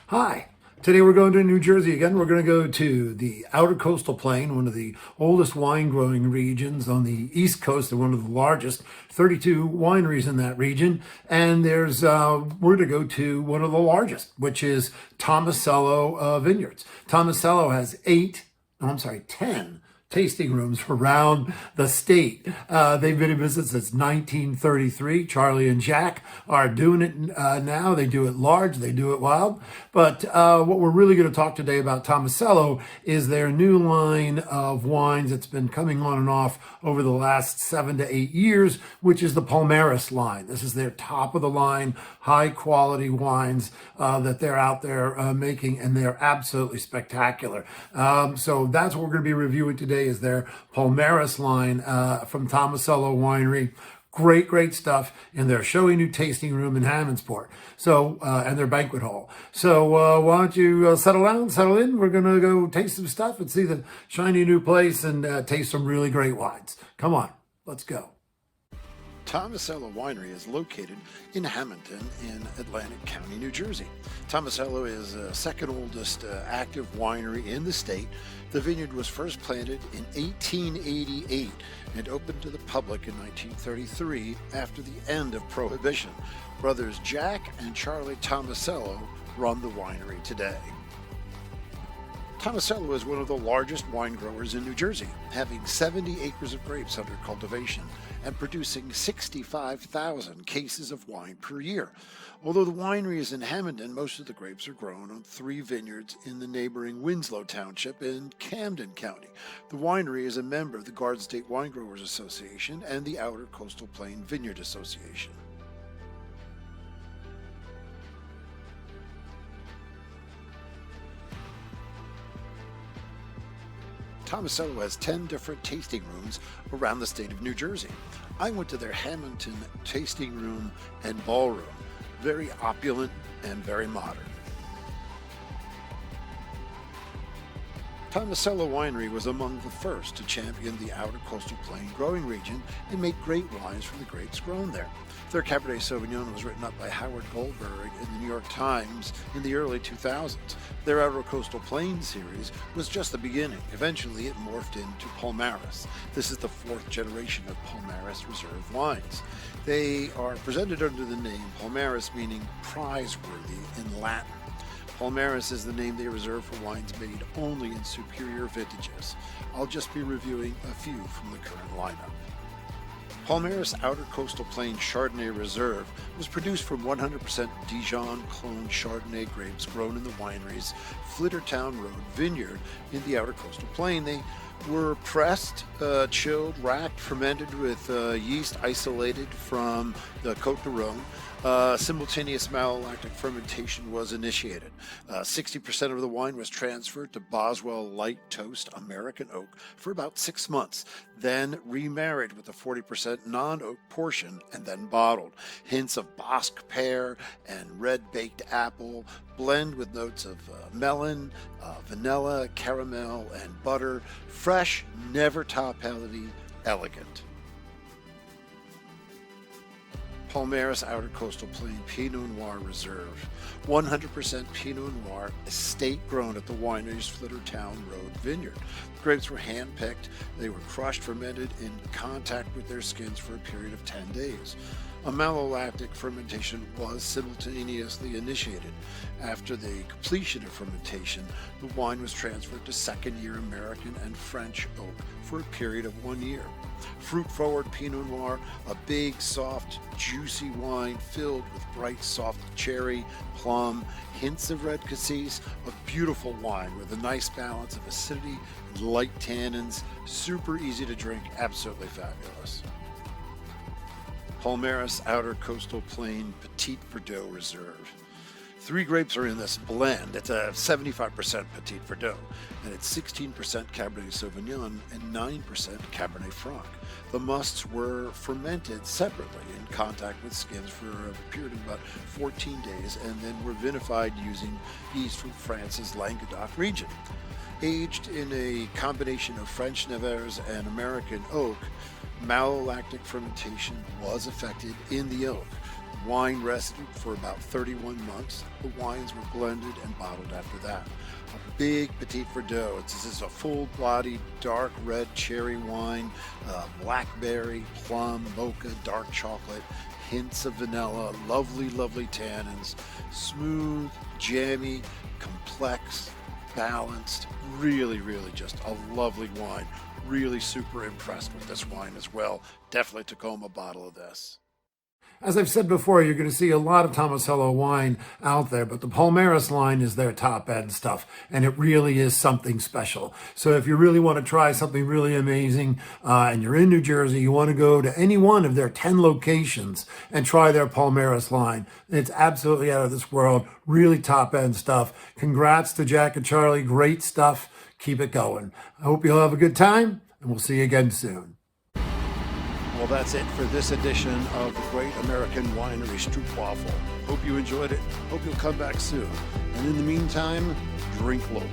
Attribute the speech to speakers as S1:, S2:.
S1: Hi. Today we're going to New Jersey again. We're going to go to the Outer Coastal Plain, one of the oldest wine growing regions on the East Coast, and one of the largest, 32 wineries in that region. And we're to go to one of the largest, which is Tomasello Vineyards. Tomasello has 10 tasting rooms around the state. They've been in business since 1933. Charlie and Jack are doing it now. They do it large, they do it wild. But what we're really going to talk today about Tomasello is their new line of wines that's been coming on and off over the last 7 to 8 years, which is the Palmaris line. This is their top of the line, high quality wines that they're out there making, and they're absolutely spectacular. So that's what we're going to be reviewing today is their Palmaris line from Tomasello Winery. Great stuff in their showy new tasting room in Hammonton. So, and their banquet hall. So, why don't you settle down, settle in? We're going to go taste some stuff and see the shiny new place and taste some really great wines. Come on, let's go.
S2: Tomasello Winery is located in Hammonton in Atlantic County, New Jersey. Tomasello is the second oldest active winery in the state. The vineyard was first planted in 1888 and opened to the public in 1933 after the end of Prohibition. Brothers Jack and Charlie Tomasello run the winery today. Tomasello is one of the largest wine growers in New Jersey, having 70 acres of grapes under cultivation and producing 65,000 cases of wine per year. Although the winery is in Hammonton, most of the grapes are grown on 3 vineyards in the neighboring Winslow Township in Camden County. The winery is a member of the Garden State Wine Growers Association and the Outer Coastal Plain Vineyard Association. Tomasello has 10 different tasting rooms around the state of New Jersey. I went to their Hammonton tasting room and ballroom. Very opulent and very modern. Tomasello Winery was among the first to champion the Outer Coastal Plain growing region and make great wines from the grapes grown there. Their Cabernet Sauvignon was written up by Howard Goldberg in the New York Times in the early 2000s. Their Outer Coastal Plain series was just the beginning. Eventually it morphed into Palmaris. This is the 4th generation of Palmaris Reserve wines. They are presented under the name Palmaris, meaning prizeworthy in Latin. Palmaris is the name they reserve for wines made only in superior vintages. I'll just be reviewing a few from the current lineup. Palmaris Outer Coastal Plain Chardonnay Reserve was produced from 100% Dijon clone Chardonnay grapes grown in the winery's Flittertown Road vineyard in the Outer Coastal Plain. They were pressed, chilled, racked, fermented with yeast isolated from the Côte de Rhône. Simultaneous malolactic fermentation was initiated. 60% of the wine was transferred to Boswell Light Toast American Oak for about 6 months, then remarried with a 40% non-oak portion and then bottled. Hints of Bosc pear and red baked apple blend with notes of melon, vanilla, caramel, and butter. Fresh, never top-heavy, elegant. Palmaris Outer Coastal Plain Pinot Noir Reserve. 100% Pinot Noir, estate grown at the winery's Flittertown Road vineyard. The grapes were hand-picked. They were crushed, fermented in contact with their skins for a period of 10 days. A malolactic fermentation was simultaneously initiated. After the completion of fermentation, the wine was transferred to second-year American and French oak for a period of 1 year. Fruit-forward Pinot Noir, a big, soft, juicy wine filled with bright, soft cherry, plum, hints of red cassis, a beautiful wine with a nice balance of acidity and light tannins, super easy to drink, absolutely fabulous. Palmaris Outer Coastal Plain Petite Verdot Reserve. 3 grapes are in this blend. It's a 75% Petite Verdot, and it's 16% Cabernet Sauvignon and 9% Cabernet Franc. The musts were fermented separately in contact with skins for a period of about 14 days and then were vinified using yeast from France's Languedoc region. Aged in a combination of French Nevers and American oak, malolactic fermentation was effected in the oak. Wine rested for about 31 months. The wines were blended and bottled after that. A big Petite Verdot. This is a full-bodied, dark red cherry wine, blackberry, plum, mocha, dark chocolate, hints of vanilla, lovely, lovely tannins, smooth, jammy, complex, balanced, really, really just a lovely wine. Really super impressed with this wine as well. Definitely took home a bottle of this.
S1: As I've said before, you're going to see a lot of Tomasello wine out there, but the Palmaris line is their top end stuff, and it really is something special. So if you really want to try something really amazing, and you're in New Jersey, you want to go to any one of their 10 locations and try their Palmaris line. It's absolutely out of this world, really top end stuff. Congrats to Jack and Charlie, great stuff. Keep it going. I hope you'll have a good time, and we'll see you again soon.
S2: Well, that's it for this edition of the Great American Winery Stroopwaffle. Hope you enjoyed it. Hope you'll come back soon. And in the meantime, drink local.